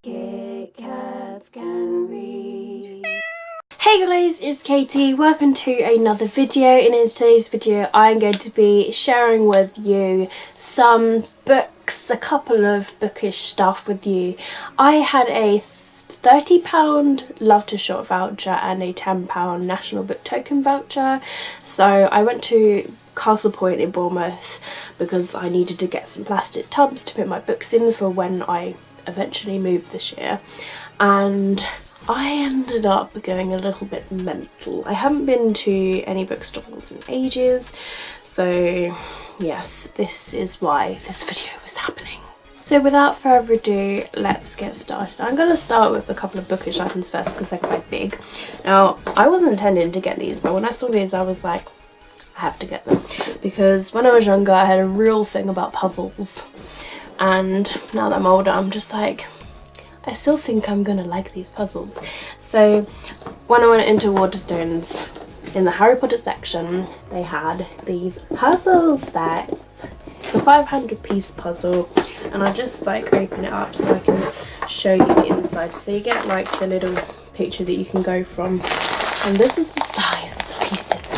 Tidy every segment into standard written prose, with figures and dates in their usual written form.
Kit Kats can read. Hey guys, it's Katie. Welcome to another video. And in today's video I'm going to be sharing with you some books, a couple of bookish stuff with you. I had a £30 Love to Shop voucher and a £10 National Book Token voucher. So I went to Castlepoint in Bournemouth because I needed to get some plastic tubs to put my books in for when I eventually moved this year. And I ended up going a little bit mental. I haven't been to any bookstores in ages, so yes, this is why this video is happening. So without further ado, let's get started. I'm going to start with a couple of bookish items first because they're quite big. Now, I wasn't intending to get these, but when I saw these I was like, I have to get them. Because when I was younger I had a real thing about puzzles. And now that I'm older I'm just like, I still think I'm gonna like these puzzles. So when I went into Waterstones, in the Harry Potter section, they had these puzzle sets, the 500-piece puzzle, and I just like open it up so I can show you the inside. So you get like the little picture that you can go from, and this is the size of the pieces.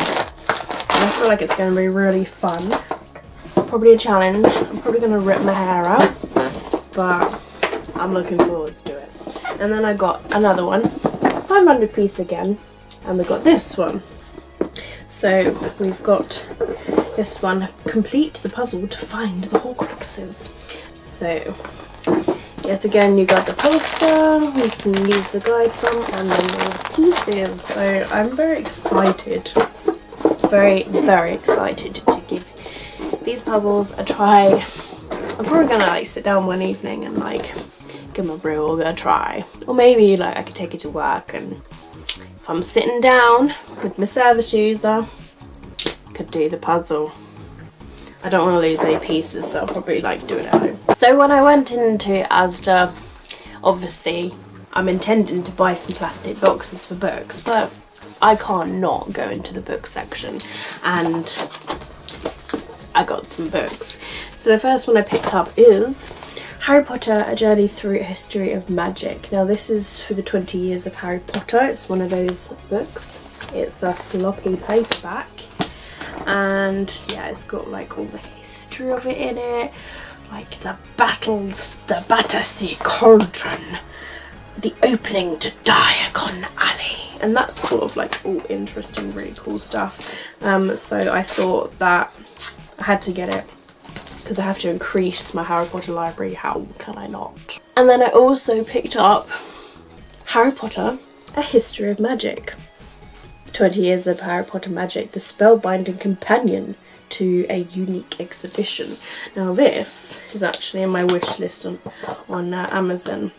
And I feel like it's gonna be really fun. Probably a challenge. I'm probably gonna rip my hair out, but I'm looking forward to it. And then I got another one, 500 piece again, and we got this one. So we've got this one, complete the puzzle to find the Horcruxes. So yet again you got the poster, you can use the guide from, and then the pieces. So I'm very excited, very excited to give these puzzles a try. I'm probably gonna like sit down one evening and like give my real good try, or maybe like I could take it to work, and if I'm sitting down with my service shoes though, could do the puzzle. I don't want to lose any pieces, so I'll probably like do it at home. So when I went into Asda, obviously I'm intending to buy some plastic boxes for books, but I can't not go into the book section, and I got some books. So the first one I picked up is Harry Potter, A Journey Through a History of Magic. Now this is for the 20 years of Harry Potter. It's one of those books. It's a floppy paperback, and yeah, it's got like all the history of it in it, like the battles, the Battersea Cauldron, the opening to Diagon Alley, and that's sort of like all interesting, really cool stuff. So I thought that I had to get it because I have to increase my Harry Potter library. How can I not? And then I also picked up Harry Potter, A History of Magic. 20 years of Harry Potter magic, the spellbinding companion to a unique exhibition. Now this is actually in my wish list on Amazon,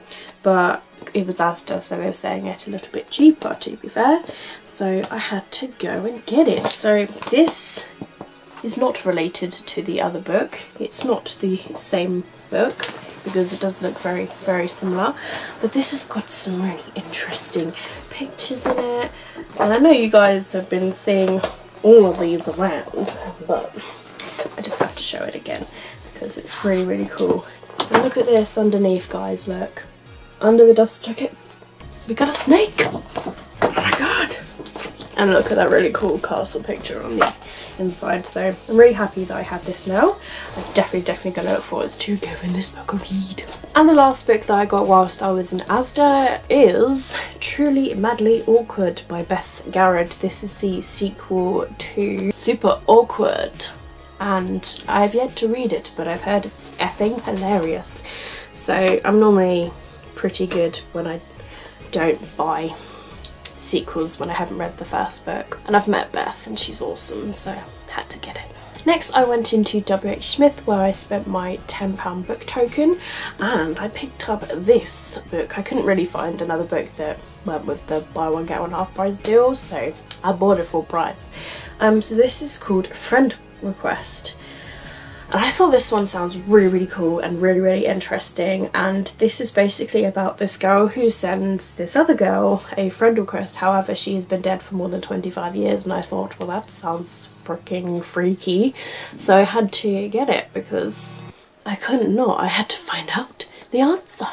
but it was Asda, so they were saying it a little bit cheaper, to be fair. So I had to go and get it. So this is not related to the other book. It's not the same book because it does look very similar, but this has got some really interesting pictures in it, and I know you guys have been seeing all of these around, but I just have to show it again because it's really cool. And look at this underneath, guys. Look, under the dust jacket we got a snake. Oh my god. And look at that really cool castle picture on the inside. So I'm really happy that I have this now. I'm definitely going to look forward to giving this book a read. And the last book that I got whilst I was in Asda is Truly Madly Awkward by Beth Garrett. This is the sequel to Super Awkward, and I've yet to read it, but I've heard it's effing hilarious. So I'm normally pretty good when I don't buy sequels when I haven't read the first book, and I've met Beth and she's awesome, so had to get it. Next I went into WH Smith where I spent my £10 book token, and I picked up this book. I couldn't really find another book that went with the buy one get one half price deal, so I bought it full price. So this is called Friend Request. And I thought this one sounds really cool and really interesting, and this is basically about this girl who sends this other girl a friend request. However, she has been dead for more than 25 years, and I thought, well, that sounds freaking freaky. So I had to get it because I couldn't not. I had to find out the answer.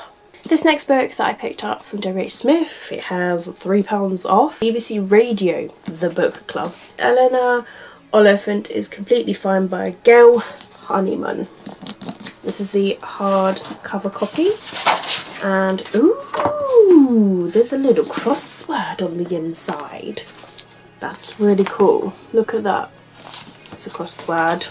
This next book that I picked up from W.H. Smith, it has £3 off. BBC Radio, The Book Club. Eleanor Oliphant is Completely Fine by Gail Honeyman. This is the hardcover copy, and ooh, there's a little crossword on the inside. That's really cool. Look at that. It's a crossword,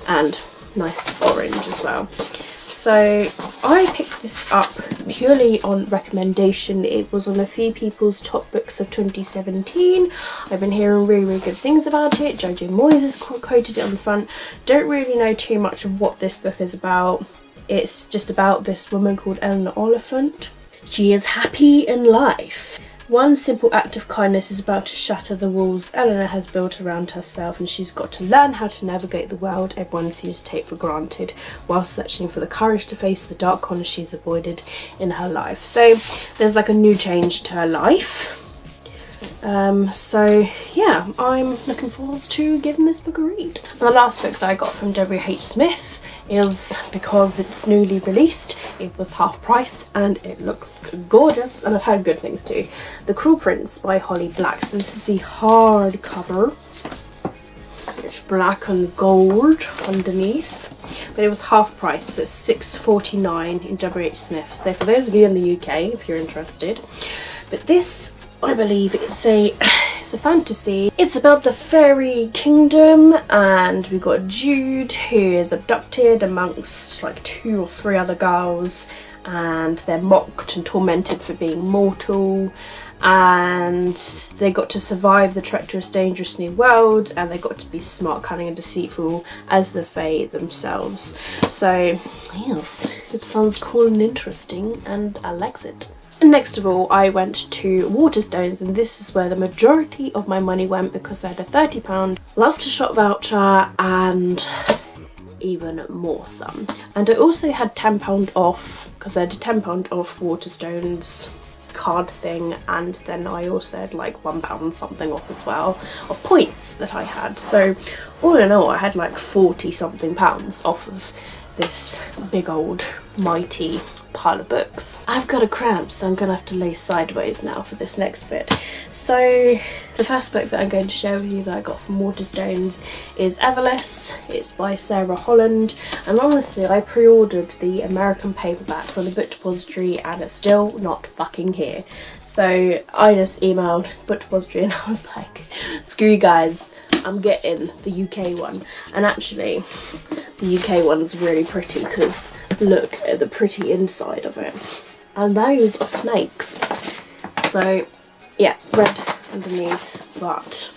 and nice orange as well. So I picked this up purely on recommendation. It was on a few people's top books of 2017. I've been hearing really good things about it. Jojo Moyes has quoted it on the front. Don't really know too much of what this book is about. It's just about this woman called Eleanor Oliphant. She is happy in life. One simple act of kindness is about to shatter the walls Eleanor has built around herself, and she's got to learn how to navigate the world everyone seems to take for granted, while searching for the courage to face the dark corners she's avoided in her life. So there's like a new change to her life. So yeah, I'm looking forward to giving this book a read. And the last book that I got from W.H. Smith is, because it's newly released, it was half price and it looks gorgeous, and I've heard good things too. The Cruel Prince by Holly Black. So this is the hardcover. It's black and gold underneath, but it was half price, so it's £6.49 in W.H. Smith. So for those of you in the UK, if you're interested. But this, I believe it's a fantasy. It's about the fairy kingdom, and we've got Jude, who is abducted amongst like 2 or 3 other girls, and they're mocked and tormented for being mortal, and they got to survive the treacherous, dangerous new world, and they got to be smart, cunning and deceitful as the Fae themselves. So yes, it sounds cool and interesting, and I likes it. Next of all, I went to Waterstones, and this is where the majority of my money went, because I had a £30 Love to Shop voucher and even more some. And I also had £10 off, because I had a £10 off Waterstones card thing, and then I also had like £1 something off as well of points that I had. So all in all, I had like 40 something pounds off of this big old mighty pile of books. I've got a cramp, so I'm gonna have to lay sideways now for this next bit. So the first book that I'm going to share with you that I got from Waterstones is Everless. It's by Sarah Holland, and honestly I pre-ordered the American paperback from the Book Depository and it's still not fucking here. So I just emailed Book Depository and I was like, screw you guys, I'm getting the UK one. And actually the UK one's really pretty, because look at the pretty inside of it, and those are snakes. So yeah, red underneath. But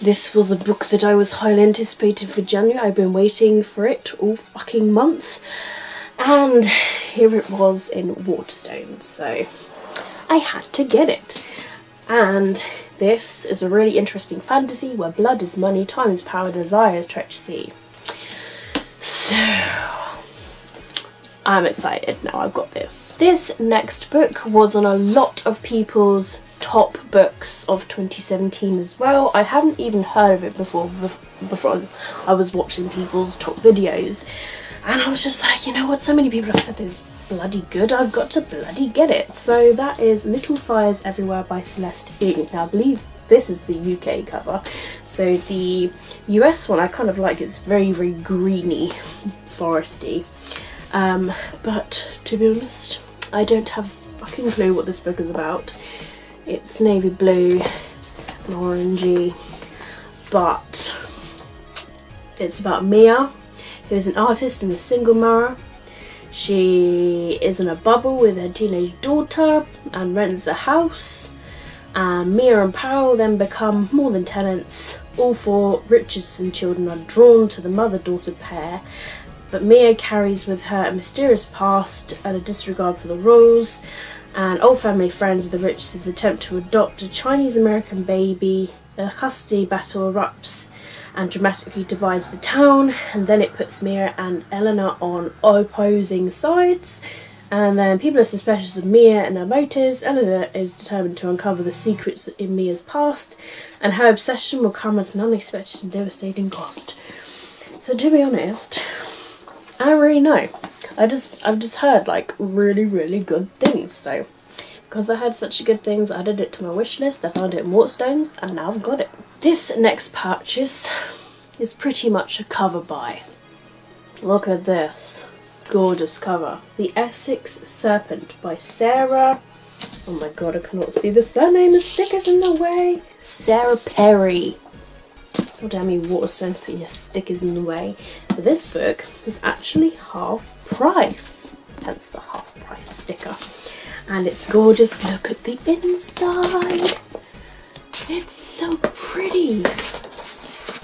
this was a book that I was highly anticipated for January. I've been waiting for it all fucking month, and here it was in Waterstones, so I had to get it. And this is a really interesting fantasy where blood is money, time is power, desire is treachery. So I'm excited now I've got this. This next book was on a lot of people's top books of 2017 as well. I haven't even heard of it before I was watching people's top videos, and I was just like, you know what, so many people have said this is bloody good, I've got to bloody get it. So that is Little Fires Everywhere by Celeste Ng. Now I believe this is the UK cover. So the US one I kind of like, it's very greeny, foresty. But to be honest, I don't have a fucking clue what this book is about. It's navy blue and orangey, but it's about Mia, who's an artist and a single mother. She is in a bubble with her teenage daughter and rents a house, and Mia and Powell then become more than tenants. All 4 Richardson children are drawn to the mother-daughter pair, but Mia carries with her a mysterious past and a disregard for the rules, and old family friends of the Richardsons attempt to adopt a Chinese-American baby. A custody battle erupts and dramatically divides the town, and then it puts Mia and Eleanor on opposing sides, and then people are suspicious of Mia and her motives. Eleanor is determined to uncover the secrets in Mia's past, and her obsession will come at an unexpected and devastating cost. So to be honest, I don't really know. I've just heard like really, really good things. So because I heard such good things, I added it to my wish list. I found it in Waterstones, and now I've got it. This next purchase is pretty much a cover buy. Look at this gorgeous cover. The Essex Serpent by Sarah. Oh my god, I cannot see the surname. The sticker's in the way. Sarah Perry. Oh damn you, Waterstones, putting your stickers in the way. But this book is actually half price. Hence the half price sticker. And it's gorgeous. Look at the inside. It's so pretty.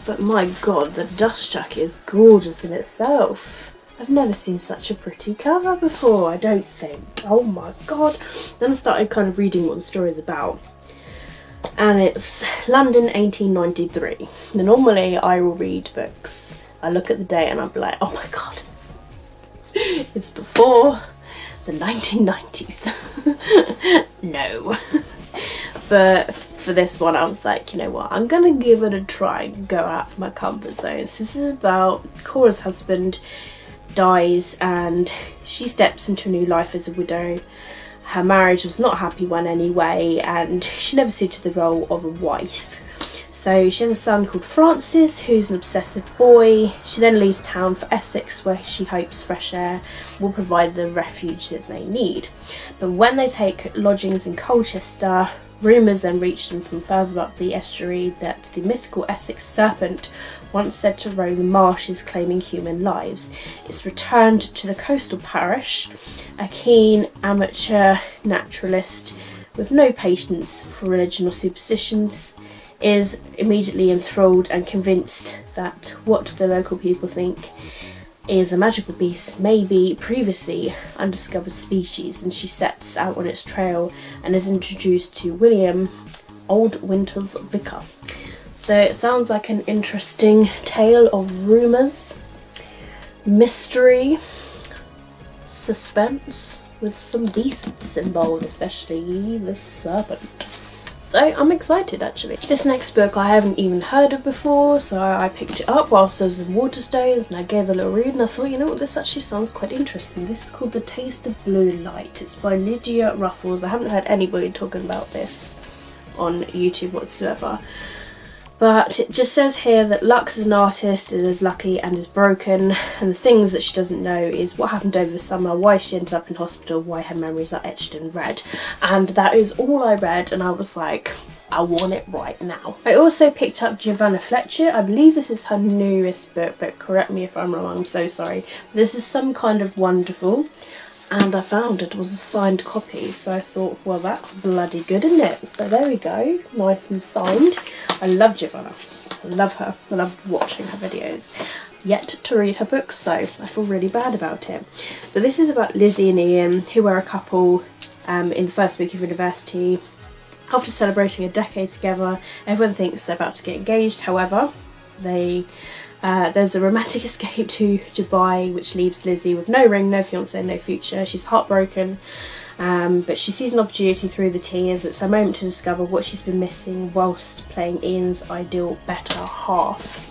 But my god, the dust jacket is gorgeous in itself. I've never seen such a pretty cover before, I don't think. Oh my god. Then I started kind of reading what the story is about. And it's London 1893. Now normally I will read books. I look at the date and I'll be like, oh my god, it's before the 1990s. No. But for this one I was like, you know what, I'm gonna give it a try and go out of my comfort zone. So this is about Cora's husband dies and she steps into a new life as a widow. Her marriage was not a happy one anyway, and she never suited the role of a wife. So she has a son called Francis, who's an obsessive boy. She then leaves town for Essex, where she hopes fresh air will provide the refuge that they need. But when they take lodgings in Colchester, rumours then reach them from further up the estuary that the mythical Essex Serpent, once said to roam the marshes claiming human lives, is returned to the coastal parish. A keen amateur naturalist with no patience for religion or superstitions is immediately enthralled and convinced that what the local people think is a magical beast may be previously undiscovered species, and she sets out on its trail and is introduced to William, Old Winter's vicar. So it sounds like an interesting tale of rumours, mystery, suspense, with some beasts involved, especially the serpent. So I'm excited actually. This next book I haven't even heard of before, so I picked it up whilst I was in Waterstones and I gave it a little read and I thought, you know what, this actually sounds quite interesting. This is called The Taste of Blue Light. It's by Lydia Ruffles. I haven't heard anybody talking about this on YouTube whatsoever. But it just says here that Lux is an artist, is lucky and is broken, and the things that she doesn't know is what happened over the summer, why she ended up in hospital, why her memories are etched in red. And that is all I read, and I was like, I want it right now. I also picked up Giovanna Fletcher. I believe this is her newest book, but correct me if I'm wrong, I'm so sorry. This is Some Kind of Wonderful. And I found it was a signed copy, so I thought, well, that's bloody good, isn't it? So there we go, nice and signed. I love Giovanna, I love her, I love watching her videos. Yet to read her books though, I feel really bad about it. But this is about Lizzie and Ian, who were a couple in the first week of university. After celebrating a decade together, everyone thinks they're about to get engaged. However, there's a romantic escape to Dubai, which leaves Lizzie with no ring, no fiancé, no future. She's heartbroken, but she sees an opportunity through the tears. It's her moment to discover what she's been missing whilst playing Ian's ideal better half.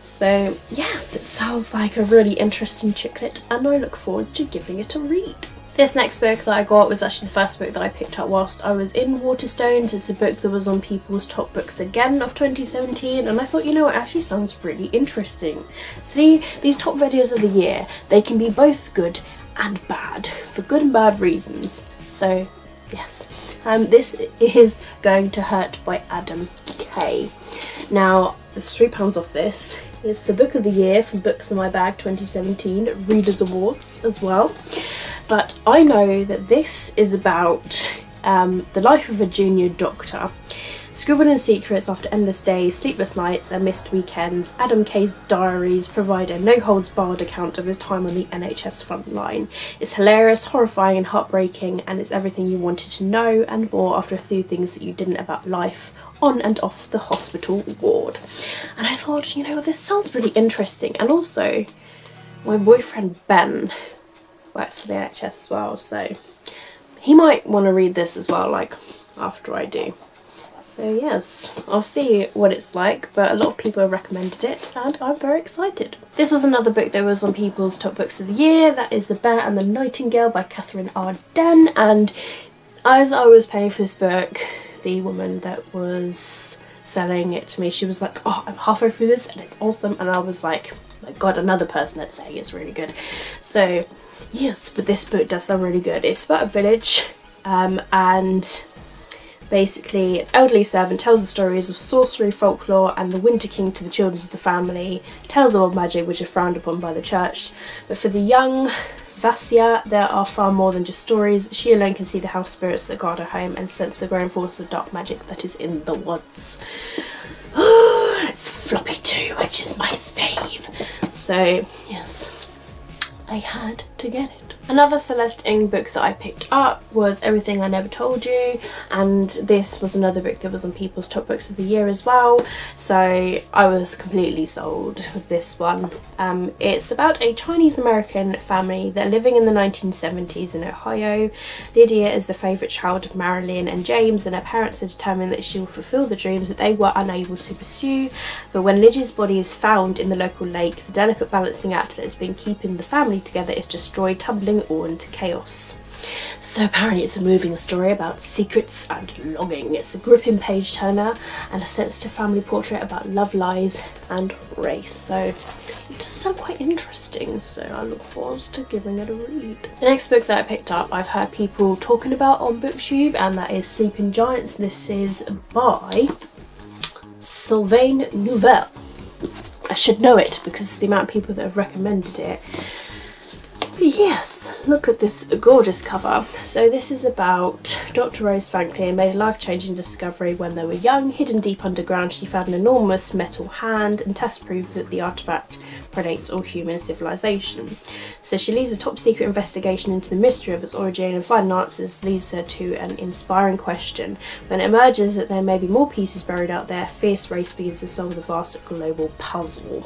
So yes, it sounds like a really interesting chicklet and I look forward to giving it a read. This next book that I got was actually the first book that I picked up whilst I was in Waterstones. It's a book that was on people's top books again of 2017, and I thought, you know, it actually sounds really interesting. See, these top videos of the year, they can be both good and bad, for good and bad reasons. So, yes. This is Going to Hurt by Adam Kay. Now, there's £3 off this. It's the book of the year for Books in My Bag 2017, Readers Awards as well. But I know that this is about the life of a junior doctor. Scribbled in secrets after endless days, sleepless nights and missed weekends, Adam Kay's diaries provide a no-holds-barred account of his time on the NHS front line. It's hilarious, horrifying and heartbreaking, and it's everything you wanted to know and more after a few things that you didn't about life on and off the hospital ward. And I thought, you know, this sounds really interesting. And also, my boyfriend Ben works for the NHS as well, so he might want to read this as well, like after I do. So yes, I'll see what it's like, but a lot of people have recommended it and I'm very excited. This was another book that was on people's top books of the year. That is The Bear and the Nightingale by Catherine Arden, and as I was paying for this book, the woman that was selling it to me, she was like, oh, I'm halfway through this and it's awesome, and I was like, oh my god, another person that's saying it's really good. So yes, but this book does sound really good. It's about a village, and basically an elderly servant tells the stories of sorcery, folklore and the Winter King to the children of the family, tells them of magic which are frowned upon by the church. But for the young Vasya, there are far more than just stories. She alone can see the house spirits that guard her home and sense the growing force of dark magic that is in the woods. It's floppy too, which is my fave. So yes, I had to get it. Another Celeste Ng book that I picked up was Everything I Never Told You, and this was another book that was on people's top books of the year as well, so I was completely sold with this one. It's about a Chinese American family that are living in the 1970s in Ohio. Lydia is the favourite child of Marilyn and James, and her parents are determined that she will fulfil the dreams that they were unable to pursue. But when Lydia's body is found in the local lake, the delicate balancing act that has been keeping the family together is destroyed, tumbling all into chaos. So apparently it's a moving story about secrets and longing. It's a gripping page turner and a sensitive family portrait about love, lies and race. So it does sound quite interesting, so I look forward to giving it a read. The next book that I picked up I've heard people talking about on BookTube, and that is Sleeping Giants. This is by Sylvain Nouvel. I should know it because of the amount of people that have recommended it. Yes, look at this gorgeous cover. So this is about Dr. Rose Franklin made a life-changing discovery when they were young. Hidden deep underground, she found an enormous metal hand and tests prove that the artifact predates all human civilization. So she leads a top-secret investigation into the mystery of its origin, and finding answers leads her to an inspiring question. When it emerges that there may be more pieces buried out there, fierce race begins to solve the vast global puzzle.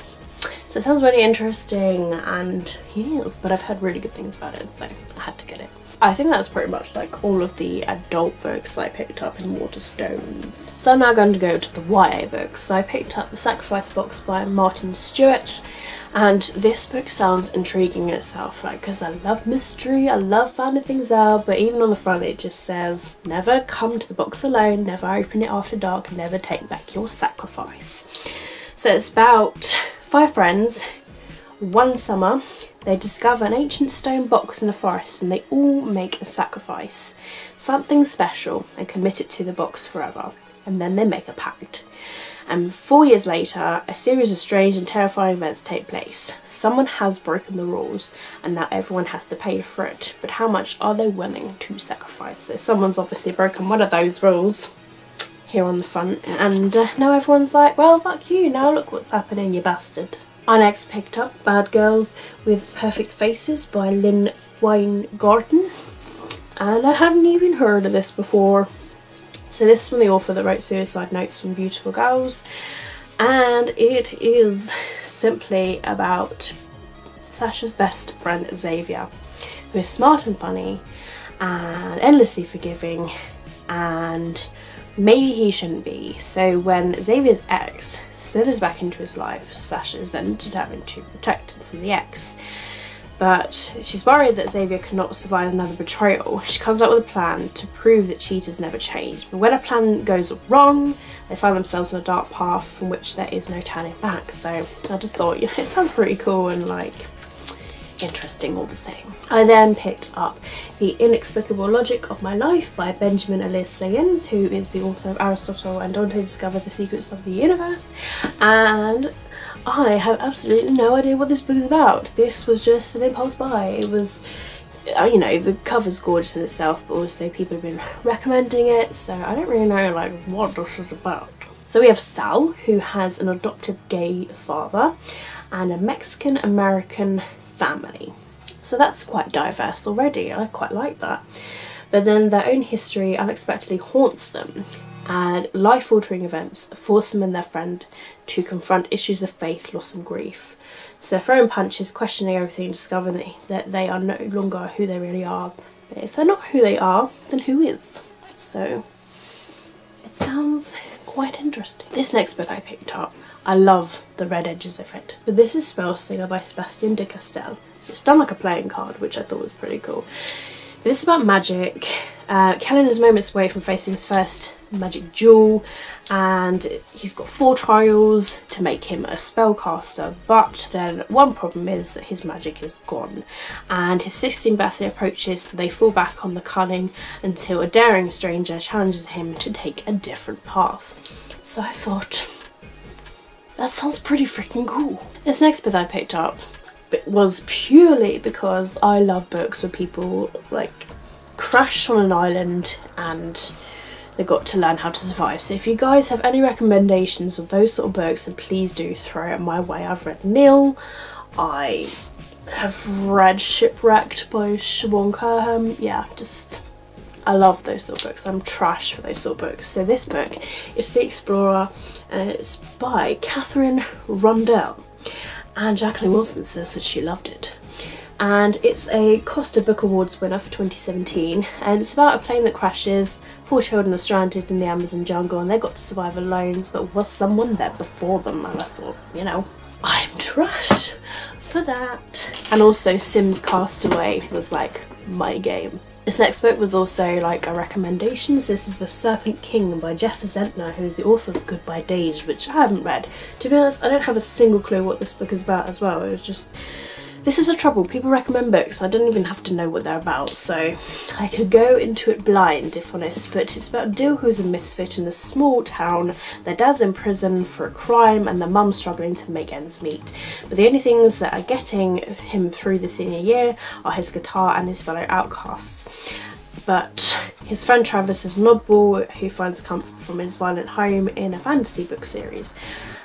So it sounds really interesting, and yes, but I've heard really good things about it, so I had to get it. I think that's pretty much like all of the adult books I picked up in Waterstones. So I'm now going to go to the YA books. So I picked up The Sacrifice Box by Martin Stewart, and this book sounds intriguing in itself, like, because I love mystery, I love finding things out, but even on the front it just says, never come to the box alone, never open it after dark, never take back your sacrifice. So it's about 5 friends. One summer they discover an ancient stone box in a forest, and they all make a sacrifice, something special, and commit it to the box forever, and then they make a pact. And 4 years later, a series of strange and terrifying events take place. Someone has broken the rules and now everyone has to pay for it, but how much are they willing to sacrifice? So someone's obviously broken one of those rules here on the front, and now everyone's like, well, fuck you, now look what's happening, you bastard. I next picked up Bad Girls with Perfect Faces by Lynn Weingarten, and I haven't even heard of this before. So this is from the author that wrote Suicide Notes from Beautiful Girls, and it is simply about Sasha's best friend Xavier, who is smart and funny and endlessly forgiving, and maybe he shouldn't be. So when Xavier's ex slithers back into his life, Sasha is then determined to protect him from the ex. But she's worried that Xavier cannot survive another betrayal. She comes up with a plan to prove that cheaters never change. But when a plan goes wrong, they find themselves on a dark path from which there is no turning back. So I just thought, you know, it sounds pretty cool and like interesting all the same. I then picked up The Inexplicable Logic of My Life by Benjamin Elias Sayens, who is the author of Aristotle and Dante Discover the Secrets of the Universe, and I have absolutely no idea what this book is about. This was just an impulse buy. It was, you know, the cover's gorgeous in itself, but also people have been recommending it, so I don't really know like what this is about. So we have Sal, who has an adopted gay father and a Mexican American family. So that's quite diverse already. I quite like that. But then their own history unexpectedly haunts them, and life-altering events force them and their friend to confront issues of faith, loss and grief. So they're throwing punches, questioning everything, discovering that they are no longer who they really are. But if they're not who they are, then who is? So it sounds sounds quite interesting. This next book I picked up, I love the red edges of it, but this is Spellslinger by Sebastian de Castell. It's done like a playing card, which I thought was pretty cool. But this is about magic. Kellen is moments away from facing his first magic duel, and he's got 4 trials to make him a spellcaster, but then one problem is that his magic is gone, and his 16th birthday approaches, so they fall back on the cunning until a daring stranger challenges him to take a different path. So I thought, that sounds pretty freaking cool. This next book I picked up was purely because I love books where people like crash on an island and they got to learn how to survive. So if you guys have any recommendations of those sort of books, then please do throw it my way. I've read Nil, I have read Shipwrecked by Siobhan Kerham. Yeah, just I love those sort of books. I'm trash for those sort of books. So this book is The Explorer, and it's by Catherine Rundell. And Jacqueline Wilson says that she loved it. And it's a Costa Book Awards winner for 2017, and it's about a plane that crashes. 4 children are stranded in the Amazon jungle and they got to survive alone, but was someone there before them? And I thought, you know, I'm trash for that. And also Sims Castaway was like my game. This next book was also like a recommendation. So this is The Serpent King by Jeff Zentner, who is the author of Goodbye Days, which I haven't read. To be honest, I don't have a single clue what this book is about as well. It was just, this is the trouble, people recommend books, I don't even have to know what they're about, so I could go into it blind if honest. But it's about Dill, who's a misfit in a small town. Their dad's in prison for a crime and their mum's struggling to make ends meet. But the only things that are getting him through the senior year are his guitar and his fellow outcasts. But his friend Travis is an oddball who finds comfort from his violent home in a fantasy book series.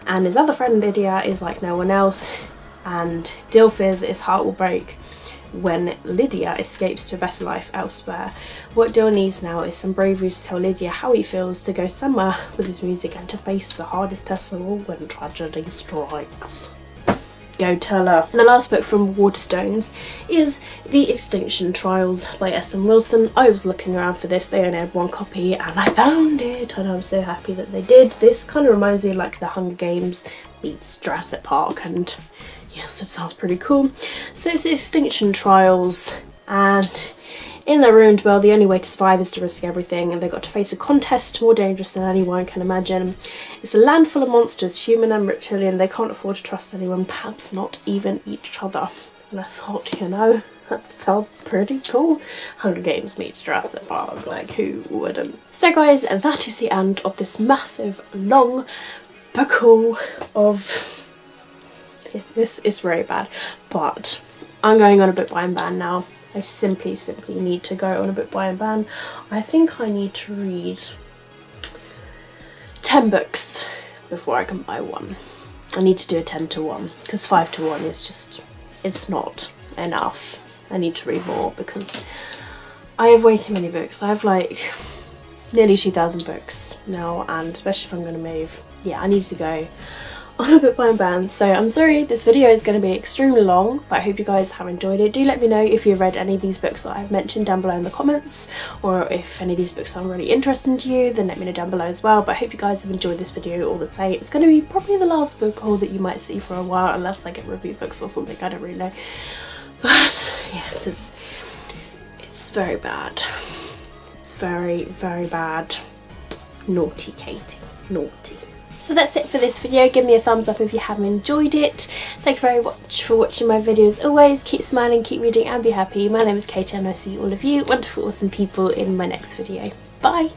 And his other friend Lydia is like no one else, and Dill fears his heart will break when Lydia escapes to a better life elsewhere. What Dill needs now is some bravery to tell Lydia how he feels, to go somewhere with his music and to face the hardest test of all when tragedy strikes. Go tell her. The last book from Waterstones is The Extinction Trials by S.M. Wilson. I was looking around for this, they only had 1 copy and I found it, and I'm so happy that they did. This kind of reminds me of like the Hunger Games meets Jurassic Park, and yes, it sounds pretty cool. So it's Extinction Trials, and in their ruined world the only way to survive is to risk everything, and they've got to face a contest more dangerous than anyone can imagine. It's a land full of monsters, human and reptilian. They can't afford to trust anyone, perhaps not even each other. And I thought, you know, that sounds pretty cool. Hunger Games meets Jurassic Park, like who wouldn't? So guys, that is the end of this massive long book haul of... This is very bad, but I'm going on a book buying ban now. I simply need to go on a book buying ban. I think I need to read 10 books before I can buy one. I need to do a 10 to 1 because 5 to 1 is just, it's not enough. I need to read more because I have way too many books. I have like nearly 2,000 books now, and especially if I'm going to move, yeah, I need to go on a book buying ban. So I'm sorry this video is going to be extremely long, but I hope you guys have enjoyed it. Do let me know if you've read any of these books that I've mentioned down below in the comments, or if any of these books sound really interesting to you, then let me know down below as well. But I hope you guys have enjoyed this video all the same. It's going to be probably the last book haul that you might see for a while, unless I get review books or something, I don't really know. But yes, it's very bad. It's very, very bad. Naughty Katie, naughty. So that's it for this video. Give me a thumbs up if you have enjoyed it. Thank you very much for watching my videos. As always, keep smiling, keep reading and be happy. My name is Katie and I see all of you wonderful, awesome people in my next video. Bye!